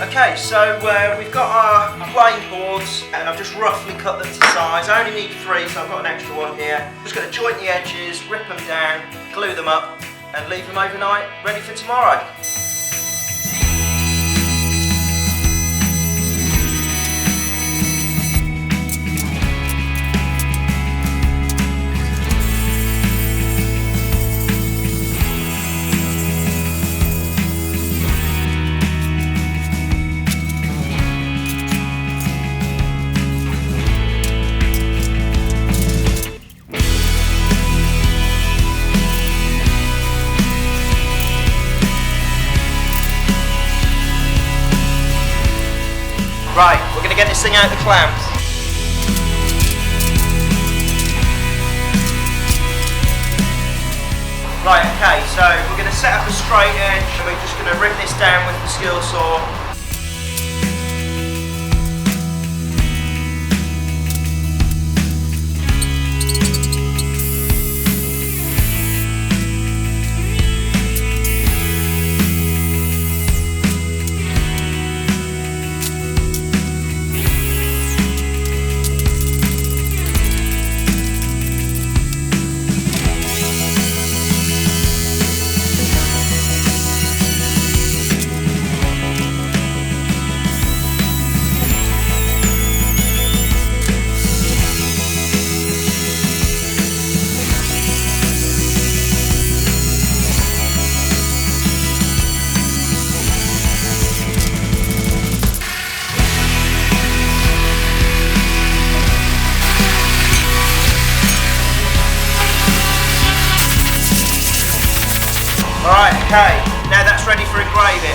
Okay, so we've got our plain boards and I've just roughly cut them to size. I only need 3, so I've got an extra one here. Just going to joint the edges, rip them down, glue them up and leave them overnight, ready for tomorrow. Right, we're going to get this thing out of the clamps. Right, okay, so we're going to set up a straight edge and we're just going to rip this down with the skill saw. Alright, okay, now that's ready for engraving.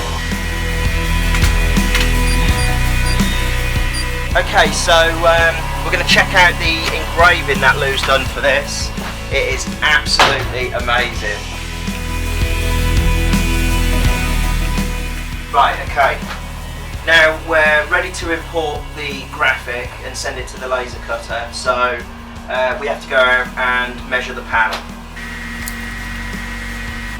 Okay, so we're going to check out the engraving that Lou's done for this. It is absolutely amazing. Right, okay. Now we're ready to import the graphic and send it to the laser cutter, so we have to go out and measure the panel.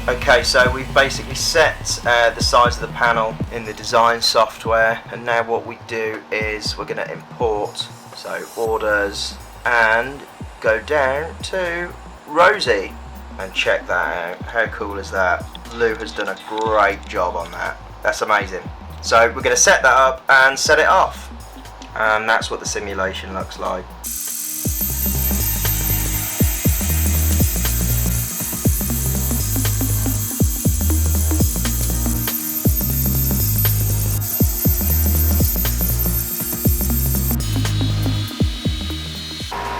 Okay, so we've basically set the size of the panel in the design software, and now what we do is we're going to import, so orders, and go down to Rosie and check that out. How cool is that? Lou has done a great job on that. That's amazing. So we're going to set that up and set it off, and that's what the simulation looks like.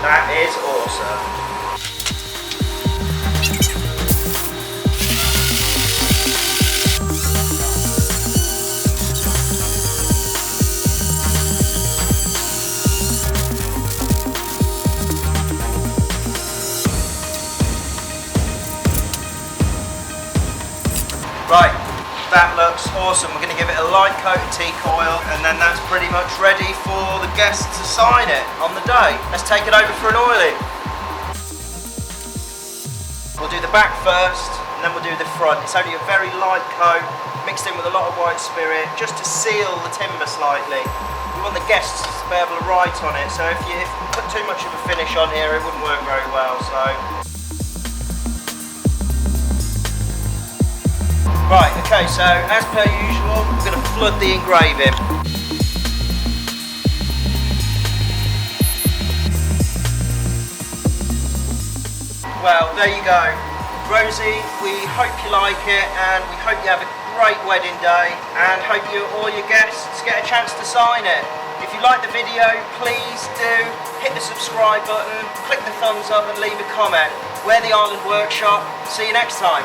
That is awesome. Right, that looks awesome. We're going to give it a light coat of teak oil, and then that's pretty much ready for the guests to sign it on the day. Let's take it over for an oiling. We'll do the back first, and then we'll do the front. It's only a very light coat, mixed in with a lot of white spirit, just to seal the timber slightly. We want the guests to be able to write on it, so if you put too much of a finish on here, it wouldn't work very well. Right, okay, so as per usual, we're going to flood the engraving. Well, there you go. Rosie, we hope you like it, and we hope you have a great wedding day, and hope all your guests get a chance to sign it. If you like the video, please do hit the subscribe button, click the thumbs up and leave a comment. We're the Island Workshop. See you next time.